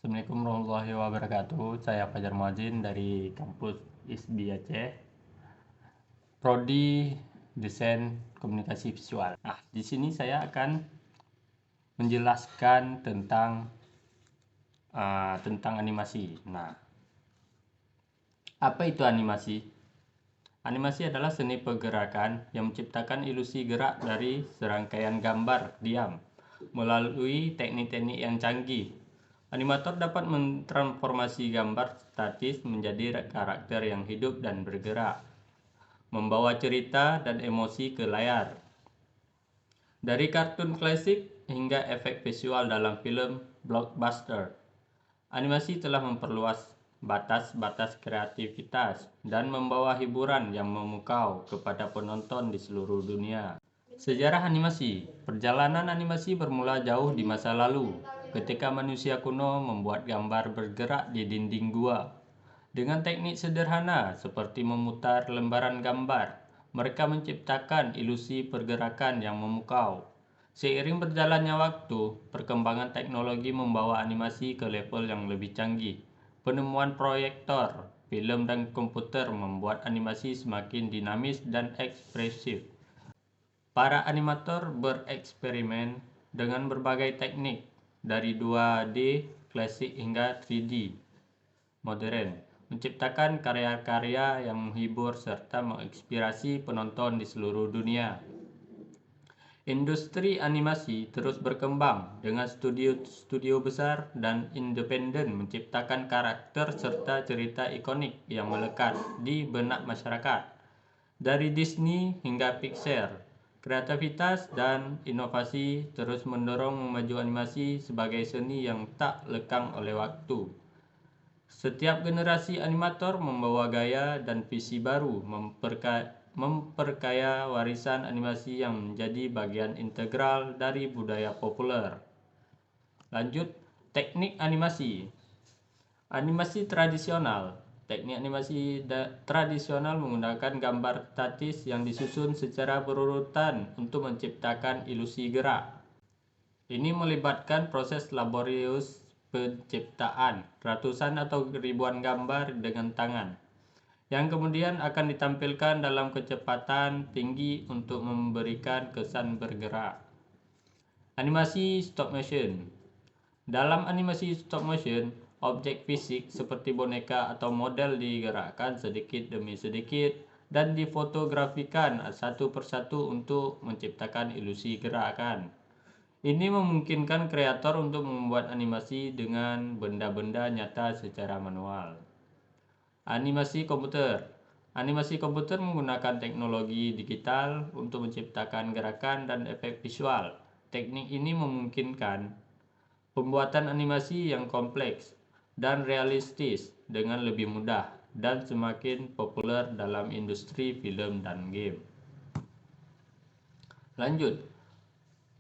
Assalamualaikum warahmatullahi wabarakatuh. Saya Fajar Muadzin dari kampus ISBI Aceh, Prodi Desain Komunikasi Visual. Nah, di sini saya akan menjelaskan tentang animasi. Nah, apa itu animasi? Animasi adalah seni pergerakan yang menciptakan ilusi gerak dari serangkaian gambar diam melalui teknik-teknik yang canggih. Animator dapat mentransformasi gambar statis menjadi karakter yang hidup dan bergerak, membawa cerita dan emosi ke layar. Dari kartun klasik hingga efek visual dalam film blockbuster, animasi telah memperluas batas-batas kreativitas dan membawa hiburan yang memukau kepada penonton di seluruh dunia. Sejarah animasi. Perjalanan animasi bermula jauh di masa lalu, ketika manusia kuno membuat gambar bergerak di dinding gua. Dengan teknik sederhana seperti memutar lembaran gambar, mereka menciptakan ilusi pergerakan yang memukau. Seiring berjalannya waktu, perkembangan teknologi membawa animasi ke level yang lebih canggih. Penemuan proyektor, film dan komputer membuat animasi semakin dinamis dan ekspresif. Para animator bereksperimen dengan berbagai teknik, dari 2D klasik hingga 3D modern, menciptakan karya-karya yang menghibur serta menginspirasi penonton di seluruh dunia. Industri animasi terus berkembang dengan studio-studio besar dan independen menciptakan karakter serta cerita ikonik yang melekat di benak masyarakat. Dari Disney hingga Pixar, kreativitas dan inovasi terus mendorong maju animasi sebagai seni yang tak lekang oleh waktu. Setiap generasi animator membawa gaya dan visi baru memperkaya warisan animasi yang menjadi bagian integral dari budaya populer. Lanjut, teknik animasi. Animasi tradisional. Teknik animasi tradisional menggunakan gambar statis yang disusun secara berurutan untuk menciptakan ilusi gerak. Ini melibatkan proses laborius penciptaan ratusan atau ribuan gambar dengan tangan, yang kemudian akan ditampilkan dalam kecepatan tinggi untuk memberikan kesan bergerak. Animasi stop motion. Dalam animasi stop motion, objek fisik seperti boneka atau model digerakkan sedikit demi sedikit dan difotografikan satu persatu untuk menciptakan ilusi gerakan. Ini memungkinkan kreator untuk membuat animasi dengan benda-benda nyata secara manual. Animasi komputer. Animasi komputer menggunakan teknologi digital untuk menciptakan gerakan dan efek visual. Teknik ini memungkinkan pembuatan animasi yang kompleks dan realistis dengan lebih mudah dan semakin populer dalam industri film dan game. Lanjut,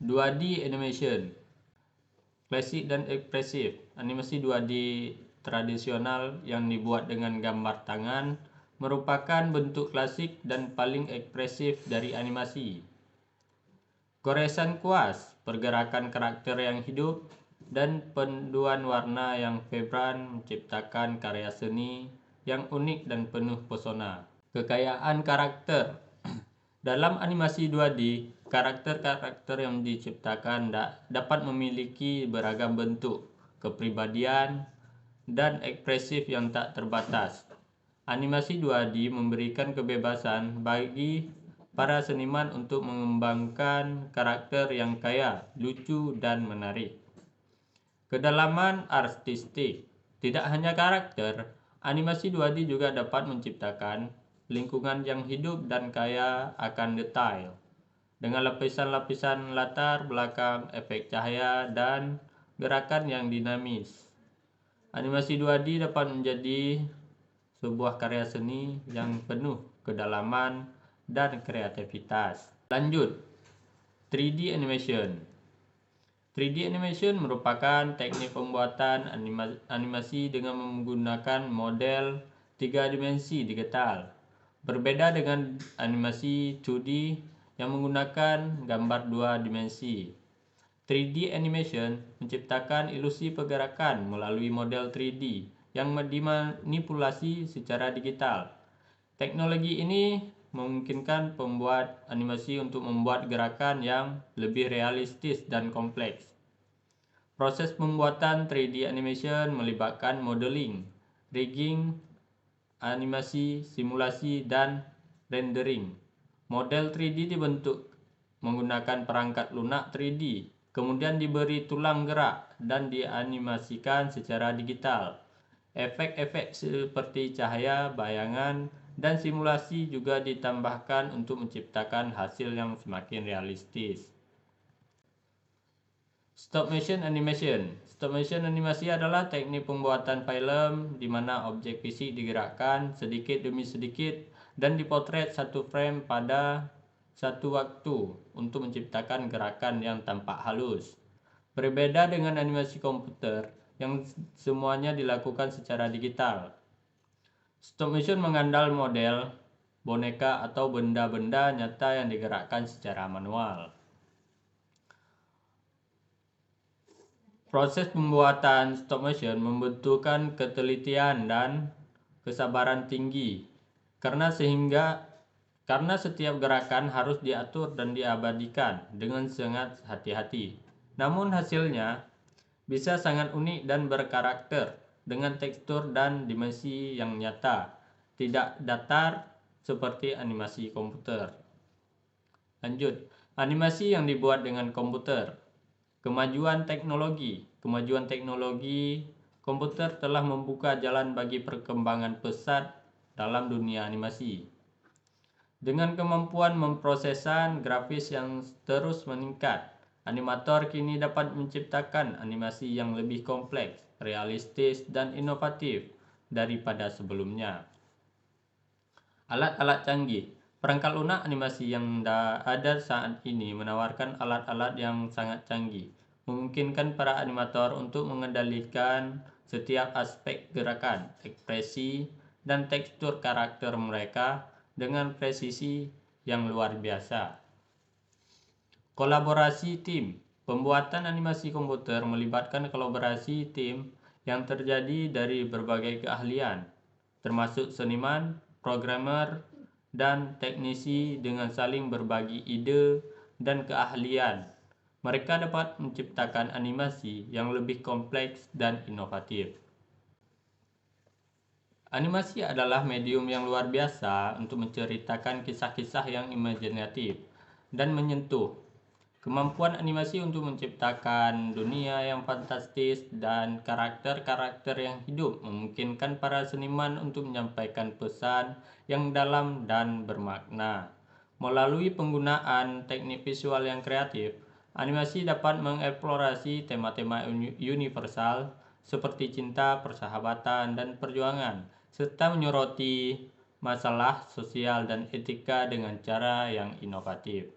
2D animation. Klasik dan ekspresif. Animasi 2D tradisional yang dibuat dengan gambar tangan merupakan bentuk klasik dan paling ekspresif dari animasi. Goresan kuas, pergerakan karakter yang hidup, dan paduan warna yang vibran menciptakan karya seni yang unik dan penuh pesona. Kekayaan karakter. Dalam animasi 2D, karakter-karakter yang diciptakan dapat memiliki beragam bentuk, kepribadian, dan ekspresif yang tak terbatas. Animasi 2D memberikan kebebasan bagi para seniman untuk mengembangkan karakter yang kaya, lucu, dan menarik. Kedalaman artistik. Tidak hanya karakter, animasi 2D juga dapat menciptakan lingkungan yang hidup dan kaya akan detail, dengan lapisan-lapisan latar belakang, efek cahaya, dan gerakan yang dinamis. Animasi 2D dapat menjadi sebuah karya seni yang penuh kedalaman dan kreativitas. Lanjut, 3D animation. 3D animation merupakan teknik pembuatan animasi dengan menggunakan model 3 dimensi digital. Berbeda dengan animasi 2D yang menggunakan gambar 2 dimensi. 3D animation menciptakan ilusi pergerakan melalui model 3D yang dimanipulasi secara digital. Teknologi ini memungkinkan pembuat animasi untuk membuat gerakan yang lebih realistis dan kompleks. Proses pembuatan 3D animation melibatkan modeling, rigging, animasi, simulasi, dan rendering. Model 3D dibentuk menggunakan perangkat lunak 3D, kemudian diberi tulang gerak dan dianimasikan secara digital. Efek-efek seperti cahaya, bayangan, dan simulasi juga ditambahkan untuk menciptakan hasil yang semakin realistis. Stop motion animation. Stop motion animasi adalah teknik pembuatan film di mana objek fisik digerakkan sedikit demi sedikit dan dipotret satu frame pada satu waktu untuk menciptakan gerakan yang tampak halus. Berbeda dengan animasi komputer yang semuanya dilakukan secara digital. Stop motion mengandalkan model, boneka atau benda-benda nyata yang digerakkan secara manual. Proses pembuatan stop motion membutuhkan ketelitian dan kesabaran tinggi karena setiap gerakan harus diatur dan diabadikan dengan sangat hati-hati. Namun hasilnya bisa sangat unik dan berkarakter dengan tekstur dan dimensi yang nyata, tidak datar seperti animasi komputer. Lanjut, animasi yang dibuat dengan komputer. Kemajuan teknologi komputer telah membuka jalan bagi perkembangan pesat dalam dunia animasi. Dengan kemampuan memprosesan grafis yang terus meningkat, animator kini dapat menciptakan animasi yang lebih kompleks, realistis, dan inovatif daripada sebelumnya. Alat-alat canggih. Perangkat lunak animasi yang ada saat ini menawarkan alat-alat yang sangat canggih, memungkinkan para animator untuk mengendalikan setiap aspek gerakan, ekspresi, dan tekstur karakter mereka dengan presisi yang luar biasa. Kolaborasi tim. Pembuatan animasi komputer melibatkan kolaborasi tim yang terjadi dari berbagai keahlian, termasuk seniman, programmer, dan teknisi dengan saling berbagi ide dan keahlian. Mereka dapat menciptakan animasi yang lebih kompleks dan inovatif. Animasi adalah medium yang luar biasa untuk menceritakan kisah-kisah yang imajinatif dan menyentuh. Kemampuan animasi untuk menciptakan dunia yang fantastis dan karakter-karakter yang hidup memungkinkan para seniman untuk menyampaikan pesan yang dalam dan bermakna. Melalui penggunaan teknik visual yang kreatif, animasi dapat mengeksplorasi tema-tema universal seperti cinta, persahabatan, dan perjuangan, serta menyoroti masalah sosial dan etika dengan cara yang inovatif.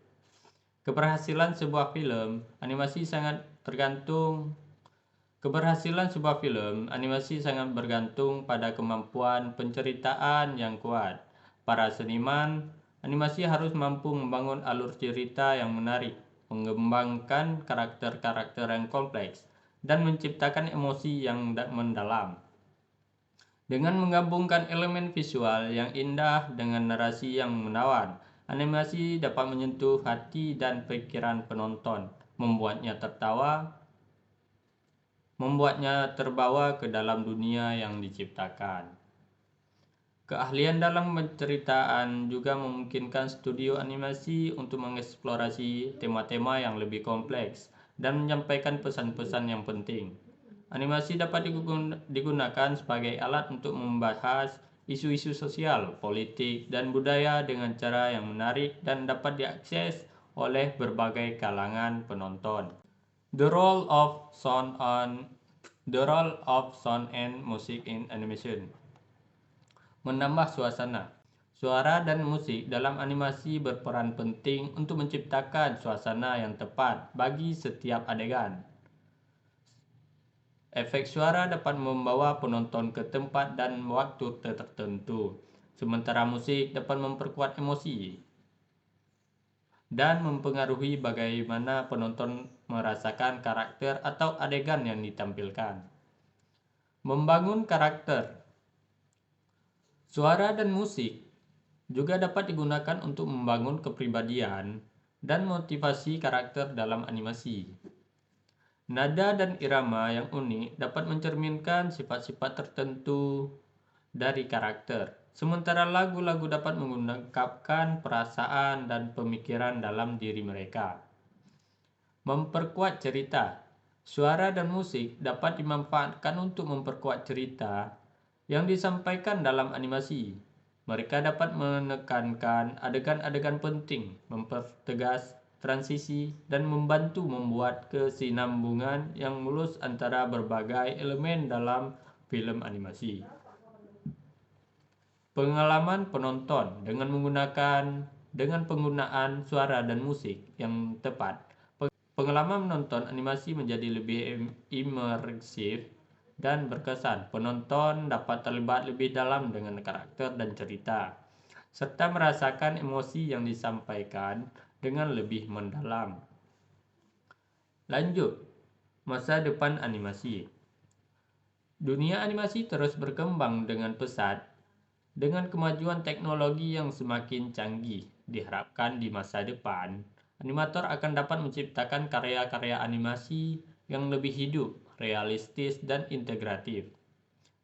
Keberhasilan sebuah film animasi sangat bergantung pada kemampuan penceritaan yang kuat. Para seniman animasi harus mampu membangun alur cerita yang menarik, mengembangkan karakter-karakter yang kompleks, dan menciptakan emosi yang mendalam. Dengan menggabungkan elemen visual yang indah dengan narasi yang menawan, animasi dapat menyentuh hati dan pikiran penonton, membuatnya terbawa ke dalam dunia yang diciptakan. Keahlian dalam penceritaan juga memungkinkan studio animasi untuk mengeksplorasi tema-tema yang lebih kompleks dan menyampaikan pesan-pesan yang penting. Animasi dapat digunakan sebagai alat untuk membahas isu-isu sosial, politik, dan budaya dengan cara yang menarik dan dapat diakses oleh berbagai kalangan penonton. The role of sound and music in animation. Menambah suasana. Suara dan musik dalam animasi berperan penting untuk menciptakan suasana yang tepat bagi setiap adegan. Efek suara dapat membawa penonton ke tempat dan waktu tertentu, sementara musik dapat memperkuat emosi dan mempengaruhi bagaimana penonton merasakan karakter atau adegan yang ditampilkan. Membangun karakter. Suara dan musik juga dapat digunakan untuk membangun kepribadian dan motivasi karakter dalam animasi. Nada dan irama yang unik dapat mencerminkan sifat-sifat tertentu dari karakter, sementara lagu-lagu dapat mengungkapkan perasaan dan pemikiran dalam diri mereka. Memperkuat cerita. Suara dan musik dapat dimanfaatkan untuk memperkuat cerita yang disampaikan dalam animasi. Mereka dapat menekankan adegan-adegan penting, mempertegas transisi, dan membantu membuat kesinambungan yang mulus antara berbagai elemen dalam film animasi. Pengalaman penonton dengan penggunaan suara dan musik yang tepat, pengalaman menonton animasi menjadi lebih imersif dan berkesan. Penonton dapat terlibat lebih dalam dengan karakter dan cerita, serta merasakan emosi yang disampaikan dengan lebih mendalam. Lanjut, masa depan animasi. Dunia animasi terus berkembang dengan pesat. Dengan kemajuan teknologi yang semakin canggih, diharapkan di masa depan, animator akan dapat menciptakan karya-karya animasi yang lebih hidup, realistis, dan integratif.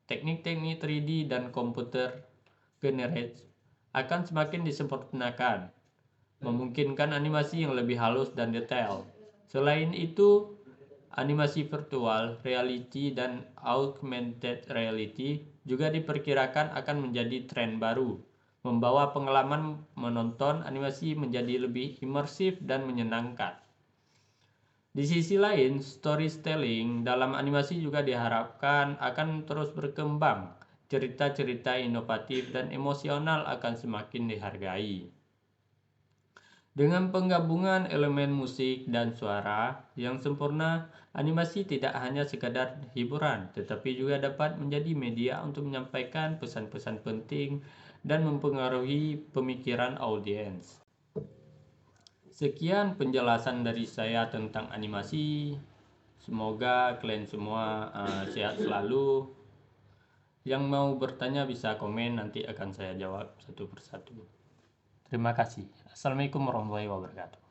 Teknik-teknik 3D dan komputer generate akan semakin disempurnakan, memungkinkan animasi yang lebih halus dan detail. Selain itu, animasi virtual reality dan augmented reality juga diperkirakan akan menjadi tren baru, membawa pengalaman menonton animasi menjadi lebih imersif dan menyenangkan. Di sisi lain, storytelling dalam animasi juga diharapkan akan terus berkembang. Cerita-cerita inovatif dan emosional akan semakin dihargai. Dengan penggabungan elemen musik dan suara yang sempurna, animasi tidak hanya sekadar hiburan, tetapi juga dapat menjadi media untuk menyampaikan pesan-pesan penting dan mempengaruhi pemikiran audiens. Sekian penjelasan dari saya tentang animasi. Semoga kalian semua sehat selalu. Yang mau bertanya bisa komen, nanti akan saya jawab satu persatu. Terima kasih. Assalamualaikum warahmatullahi wabarakatuh.